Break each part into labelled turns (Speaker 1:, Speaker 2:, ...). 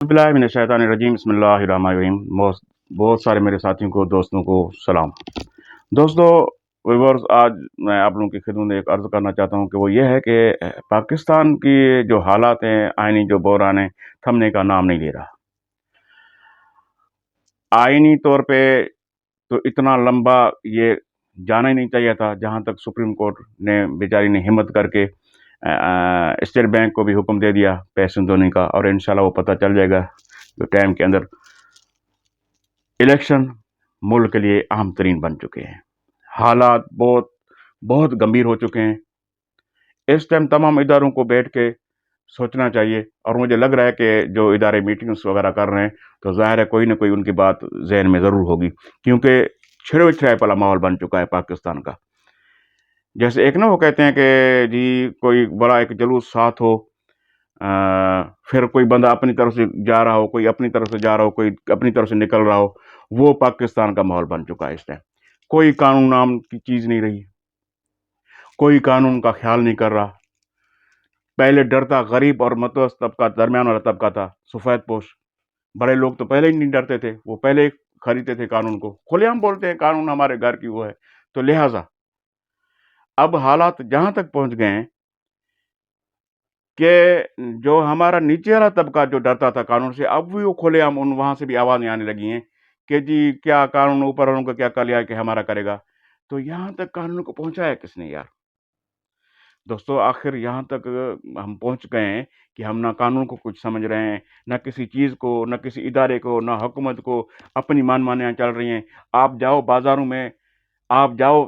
Speaker 1: बिस्मिल्लाहिर्रहमानिर्रहीम बिस्मिल्लाहिर्रहमानिर्रहीम। बहुत बहुत सारे मेरे साथियों को, दोस्तों को सलाम। दोस्तों, व्यूअर्स, आज मैं आप लोगों की खिदमत में एक अर्ज़ करना चाहता हूँ कि वो ये है कि पाकिस्तान की जो हालात हैं, आइनी जो बहरान है, थमने का नाम नहीं ले रहा। आइनी तौर पे तो इतना लंबा ये जाना ही नहीं चाहिए था, जहाँ तक सुप्रीम कोर्ट ने बेचारी ने हिम्मत करके स्टेट बैंक को भी हुक्म दे दिया पैसे देने का, और इंशाल्लाह वो पता चल जाएगा जो टाइम के अंदर। इलेक्शन मुल्क के लिए अहम तरीन बन चुके हैं। हालात बहुत बहुत गंभीर हो चुके हैं। इस टाइम तमाम इदारों को बैठ के सोचना चाहिए, और मुझे लग रहा है कि जो इदारे मीटिंग्स वगैरह कर रहे हैं, तो ज़ाहिर है कोई ना कोई उनकी बात जहन में ज़रूर होगी, क्योंकि छिड़े छिड़ाए वाला माहौल बन चुका है पाकिस्तान का। जैसे एक ना वो कहते हैं कि जी कोई बड़ा एक जुलूस साथ हो, फिर कोई बंदा अपनी तरफ से जा रहा हो, कोई अपनी तरफ से जा रहा हो, कोई अपनी तरफ से निकल रहा हो। वो पाकिस्तान का माहौल बन चुका है इस टाइम। कोई कानून नाम की चीज़ नहीं रही, कोई कानून का ख्याल नहीं कर रहा। पहले डरता गरीब और मतवस्त तबका, दरमियान वाला तबका था, सफ़ेद पोश। बड़े लोग तो पहले ही नहीं डरते थे, वो पहले ही खरीदते थे कानून को। खुलेआम बोलते हैं कानून हमारे घर की वो है। तो लिहाजा अब हालात जहां तक पहुंच गए हैं कि जो हमारा नीचे वाला तबका जो डरता था कानून से, अब भी वो खुलेआम उन वहां से भी आवाज़ें आने लगी हैं कि जी क्या कानून ऊपर वालों का क्या कर लिया कि हमारा करेगा। तो यहाँ तक कानून को पहुंचाया किसने यार? दोस्तों, आखिर यहाँ तक हम पहुंच गए हैं कि हम ना कानून को कुछ समझ रहे हैं, ना किसी चीज़ को, ना किसी इदारे को, ना हुकूमत को। अपनी मनमानियाँ चल रही हैं। आप जाओ बाज़ारों में, आप जाओ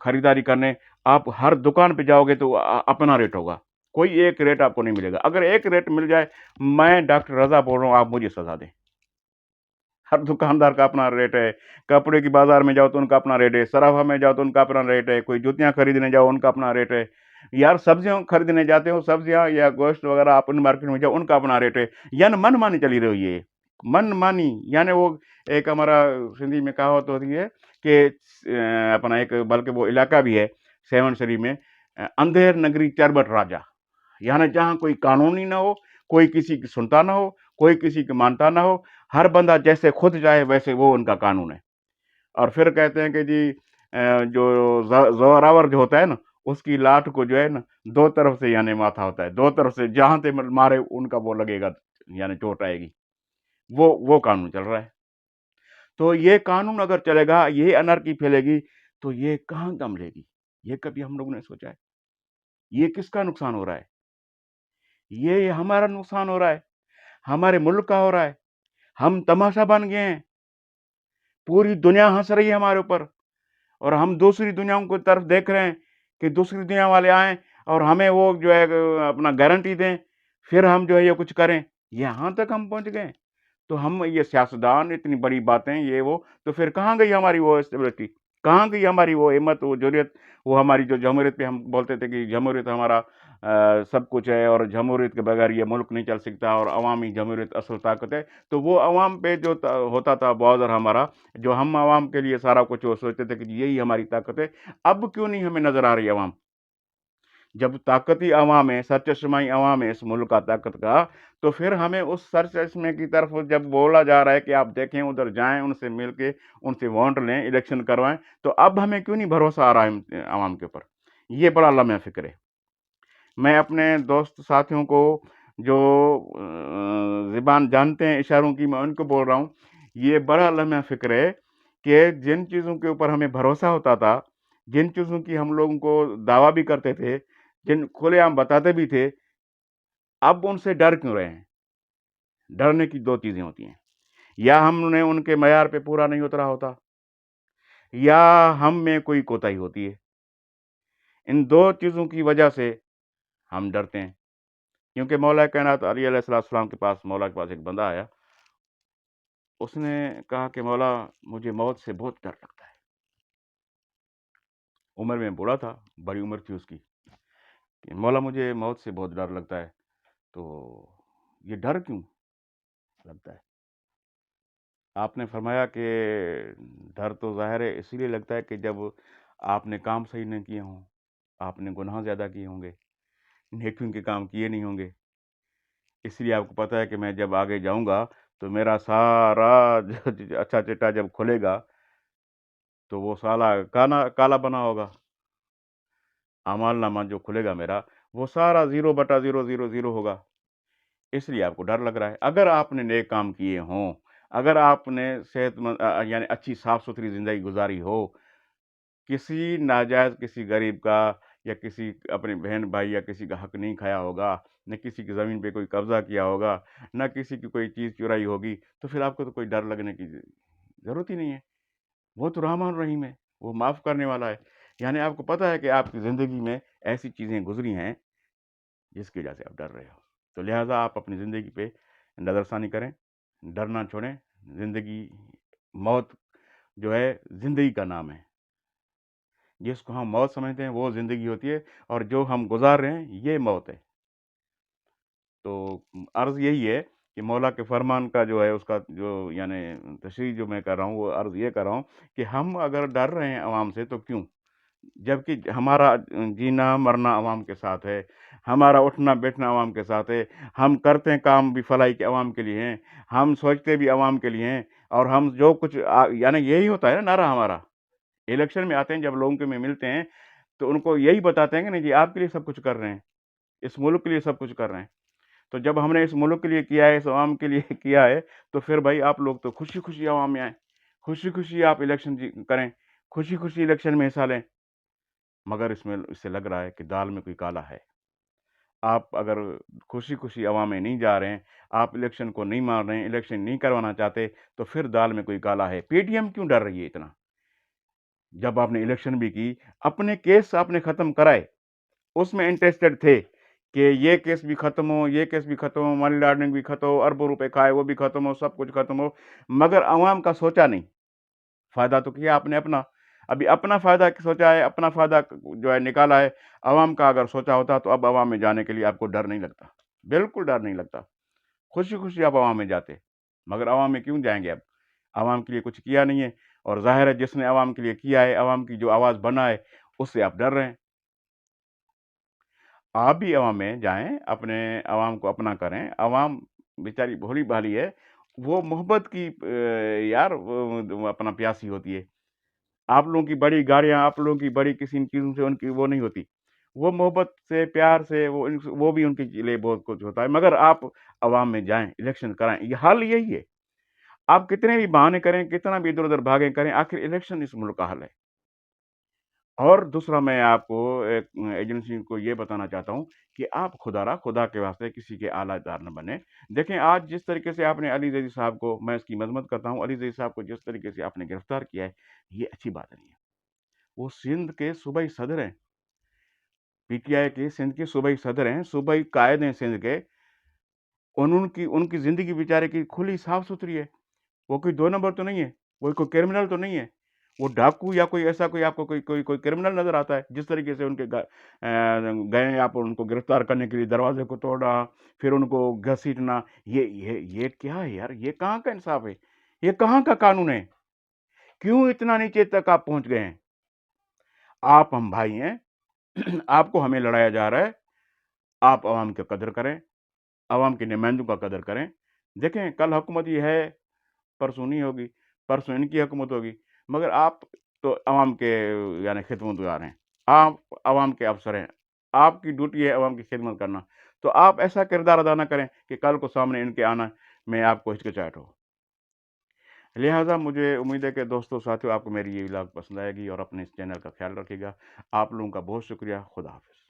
Speaker 1: खरीदारी करने, आप हर दुकान पे जाओगे तो अपना रेट होगा। कोई एक रेट आपको नहीं मिलेगा। अगर एक रेट मिल जाए, मैं डॉक्टर रज़ा बोल रहा हूँ, आप मुझे सज़ा दें। हर दुकानदार का अपना रेट है। कपड़े की बाज़ार में जाओ तो उनका अपना रेट है, सराफा में जाओ तो उनका अपना रेट है, कोई जूतियाँ खरीदने जाओ उनका अपना रेट है। यार सब्जियाँ खरीदने जाते हो, सब्जियाँ या गोश्त वगैरह आप उन मार्केट में जाओ, उनका अपना रेट है। यानी मनमानी चली रही है ये। मनमानी यानी वो एक हमारा सिंधी में कहावत होती है कि अपना एक बल्कि वो इलाका भी है सेवन शरीफ में, अंधेर नगरी चरबट राजा। यानी जहाँ कोई कानून ही ना हो, कोई किसी की सुनता ना हो, कोई किसी की मानता ना हो। हर बंदा जैसे खुद चाहे वैसे वो उनका कानून है। और फिर कहते हैं कि जी जो ज़ोरावर जो होता है ना, उसकी लाठ को जो है ना, दो तरफ से यानी माथा होता है, दो तरफ से जहाँ से मारे उनका वो लगेगा, यानी चोट आएगी। वो कानून चल रहा है। तो ये कानून अगर चलेगा, ये अनर्की फैलेगी, तो ये कहाँ दम लेगी? ये कभी हम लोगों ने सोचा है? ये किसका नुकसान हो रहा है? ये हमारा नुकसान हो रहा है, हमारे मुल्क का हो रहा है। हम तमाशा बन गए हैं। पूरी दुनिया हँस रही है हमारे ऊपर, और हम दूसरी दुनियाओं की तरफ देख रहे हैं कि दूसरी दुनिया वाले आएँ और हमें वो जो है अपना गारंटी दें, फिर हम जो है ये कुछ करें। यहाँ तक हम पहुँच गए। तो हम ये सियासतदान इतनी बड़ी बातें ये वो, तो फिर कहाँ गई हमारी वो स्टेबिलिटी? कहाँ गई हमारी वो हिम्मत, वो जुर्रियत, वो हमारी जो जमहूरियत पे हम बोलते थे कि जमहूरियत हमारा सब कुछ है, और जमहूरियत के बगैर ये मुल्क नहीं चल सकता, और अवामी जमहूरियत असल ताकत है। तो वो अवाम पे जो होता था बॉर्डर हमारा, जो हम अवाम के लिए सारा कुछ वो सोचते थे कि यही हमारी ताकत है। अब क्यों नहीं हमें नजर आ रही अवाम? जब ताकत ही अवाम है, सर चश्माई अवाम है इस मुल्क का ताकत का, तो फिर हमें उस सर चश्मे की तरफ जब बोला जा रहा है कि आप देखें उधर जाएं, उनसे मिल के उनसे वोट लें, इलेक्शन करवाएं, तो अब हमें क्यों नहीं भरोसा आ रहा है अवाम के ऊपर? ये बड़ा लम्हा फिक्र है। मैं अपने दोस्त साथियों को जो ज़ुबान जानते हैं इशारों की, मैं उनको बोल रहा हूँ, ये बड़ा लम्हा फ़िक्र है कि जिन चीज़ों के ऊपर हमें भरोसा होता था, जिन चीज़ों की हम लोगों को दावा भी करते थे, जिन खुलेआम बताते भी थे, अब उनसे डर क्यों रहे हैं? डरने की 2 चीज़ें होती हैं, या हमने उनके मयार पे पूरा नहीं उतरा होता, या हम में कोई कोताही होती है। इन 2 चीज़ों की वजह से हम डरते हैं। क्योंकि मौला कायनात अली अलैहिस्सलाम के पास, मौला के पास एक बंदा आया। उसने कहा कि मौला, मुझे मौत से बहुत डर लगता है। उम्र में बूढ़ा था, बड़ी उम्र थी उसकी, कि मौला मुझे मौत से बहुत डर लगता है। तो ये डर क्यों लगता है? आपने फरमाया कि डर तो ज़ाहिर है इसीलिए लगता है कि जब आपने काम सही नहीं किए हों, आपने गुनाह ज़्यादा किए होंगे, नेकियों के काम किए नहीं होंगे, اس لیے آپ کو پتہ ہے کہ میں جب آگے جاؤں گا تو میرا سارا جو اچھا چٹا جب کھلے گا تو وہ سالا کالا بنا ہوگا، اعمال نامہ جو کھلے گا میرا وہ سارا 0/000 ہوگا۔ اس لیے آپ کو ڈر لگ رہا ہے۔ اگر آپ نے نیک کام کیے ہوں، اگر آپ نے صحت مند یعنی اچھی صاف ستھری زندگی گزاری ہو، کسی ناجائز کسی غریب کا یا کسی اپنے بہن بھائی یا کسی کا حق نہیں کھایا ہوگا، نہ کسی کی زمین پہ کوئی قبضہ کیا ہوگا، نہ کسی کی کوئی چیز چرائی ہوگی، تو پھر آپ کو تو کوئی ڈر لگنے کی ضرورت ہی نہیں ہے۔ وہ تو رحمان رحیم ہے، وہ معاف کرنے والا ہے۔ یعنی آپ کو پتہ ہے کہ آپ کی زندگی میں ایسی چیزیں گزری ہیں جس کی وجہ سے آپ ڈر رہے ہو، تو لہٰذا آپ اپنی زندگی پہ نظر ثانی کریں، ڈرنا چھوڑیں۔ زندگی، موت جو ہے زندگی کا نام ہے، جس کو ہم موت سمجھتے ہیں وہ زندگی ہوتی ہے، اور جو ہم گزار رہے ہیں یہ موت ہے۔ تو عرض یہی ہے کہ مولا کے فرمان کا جو ہے اس کا جو یعنی تشریح جو میں کر رہا ہوں، وہ عرض یہ کر رہا ہوں کہ ہم اگر ڈر رہے ہیں عوام سے تو کیوں، جبکہ ہمارا جینا مرنا عوام کے ساتھ ہے، ہمارا اٹھنا بیٹھنا عوام کے ساتھ ہے، ہم کرتے ہیں کام بھی فلاحی کے عوام کے لیے ہیں، ہم سوچتے بھی عوام کے لیے ہیں، اور ہم جو کچھ یعنی یہی ہوتا ہے نا نعرہ ہمارا۔ الیکشن میں آتے ہیں جب لوگوں کے میں ملتے ہیں تو ان کو یہی بتاتے ہیں کہ نہیں جی آپ کے لیے سب کچھ کر رہے ہیں، اس ملک کے لیے سب کچھ کر رہے ہیں۔ تو جب ہم نے اس ملک کے لیے کیا ہے، اس عوام کے لیے کیا ہے، تو پھر بھائی آپ لوگ تو خوشی خوشی عوام میں آئیں، خوشی خوشی آپ الیکشن کریں، خوشی خوشی الیکشن میں حصہ لیں۔ مگر اس سے لگ رہا ہے کہ دال میں کوئی کالا ہے۔ آپ اگر خوشی خوشی عوام میں نہیں جا رہے ہیں، آپ الیکشن کو نہیں مان رہے ہیں، الیکشن نہیں کروانا چاہتے، تو پھر دال میں کوئی کالا ہے۔ پی ٹی ایم کیوں ڈر رہی ہے اتنا؟ جب آپ نے الیکشن بھی کی، اپنے کیس آپ نے ختم کرائے، اس میں انٹرسٹڈ تھے کہ یہ کیس بھی ختم ہو، یہ کیس بھی ختم ہو، منی لانڈرنگ بھی ختم ہو، اربوں روپے کھائے وہ بھی ختم ہو، سب کچھ ختم ہو، مگر عوام کا سوچا نہیں۔ فائدہ تو کیا آپ نے اپنا، ابھی اپنا فائدہ سوچا ہے، اپنا فائدہ جو ہے نکالا ہے۔ عوام کا اگر سوچا ہوتا تو اب عوام میں جانے کے لیے آپ کو ڈر نہیں لگتا، بالکل ڈر نہیں لگتا، خوشی خوشی آپ عوام میں جاتے۔ مگر عوام میں کیوں جائیں گے؟ اب عوام کے لیے کچھ کیا نہیں ہے، اور ظاہر ہے جس نے عوام کے لیے کیا ہے، عوام کی جو آواز بنا ہے، اس سے آپ ڈر رہے ہیں۔ آپ بھی عوام میں جائیں، اپنے عوام کو اپنا کریں۔ عوام بیچاری بھولی بھالی ہے، وہ محبت کی یار وہ اپنا پیاسی ہوتی ہے۔ آپ لوگوں کی بڑی گاڑیاں، آپ لوگوں کی بڑی کسی چیزوں سے ان کی وہ نہیں ہوتی، وہ محبت سے پیار سے وہ بھی ان کے لیے بہت کچھ ہوتا ہے۔ مگر آپ عوام میں جائیں، الیکشن کرائیں، یہ حل یہی ہے۔ آپ کتنے بھی بہانے کریں، کتنا بھی ادھر ادھر بھاگیں کریں، آخر الیکشن اس ملک کا حل ہے۔ اور دوسرا میں آپ کو ایک ایجنسی کو یہ بتانا چاہتا ہوں کہ آپ خدا کے واسطے کسی کے اعلیٰ دار نہ بنے۔ دیکھیں آج جس طریقے سے آپ نے علی زیدی صاحب کو، میں اس کی مذمت کرتا ہوں، علی زیدی صاحب کو جس طریقے سے آپ نے گرفتار کیا ہے، یہ اچھی بات نہیں ہے۔ وہ سندھ کے صوبائی صدر ہیں، پی ٹی آئی کے سندھ کے صوبائی صدر ہیں، صوبائی قائد ہیں سندھ کے۔ ان کی زندگی بیچارے کی کھلی صاف ستھری ہے، وہ کوئی 2 نمبر تو نہیں ہے، وہ کوئی کرمنل تو نہیں ہے، وہ ڈاکو یا کوئی ایسا کوئی آپ کو کوئی کرمنل نظر آتا ہے؟ جس طریقے سے ان کے گئے آپ ان کو گرفتار کرنے کے لیے، دروازے کو توڑنا، پھر ان کو گھسیٹنا، یہ کیا ہے یار؟ یہ کہاں کا انصاف ہے؟ یہ کہاں کا قانون ہے؟ کیوں اتنا نیچے تک آپ پہنچ گئے ہیں؟ آپ ہم بھائی ہیں، آپ کو ہمیں لڑایا جا رہا ہے، آپ عوام کی قدر کریں، عوام کے نمائندوں کا قدر کریں۔ دیکھیں کل حکومت یہ ہے، پرسوں نہیں ہوگی، پرسوں ان کی حکومت ہوگی، مگر آپ تو عوام کے یعنی خدمت گزار ہیں، آپ عوام کے افسر ہیں، آپ کی ڈیوٹی ہے عوام کی خدمت کرنا۔ تو آپ ایسا کردار ادا نہ کریں کہ کل کو سامنے ان کے آنا میں آپ کو ہچکچاہٹ ہو۔ لہٰذا مجھے امید ہے کہ دوستوں ساتھیوں آپ کو میری یہ ولاگ پسند آئے گی، اور اپنے اس چینل کا خیال رکھے گا۔ آپ لوگوں کا بہت شکریہ۔ خدا حافظ۔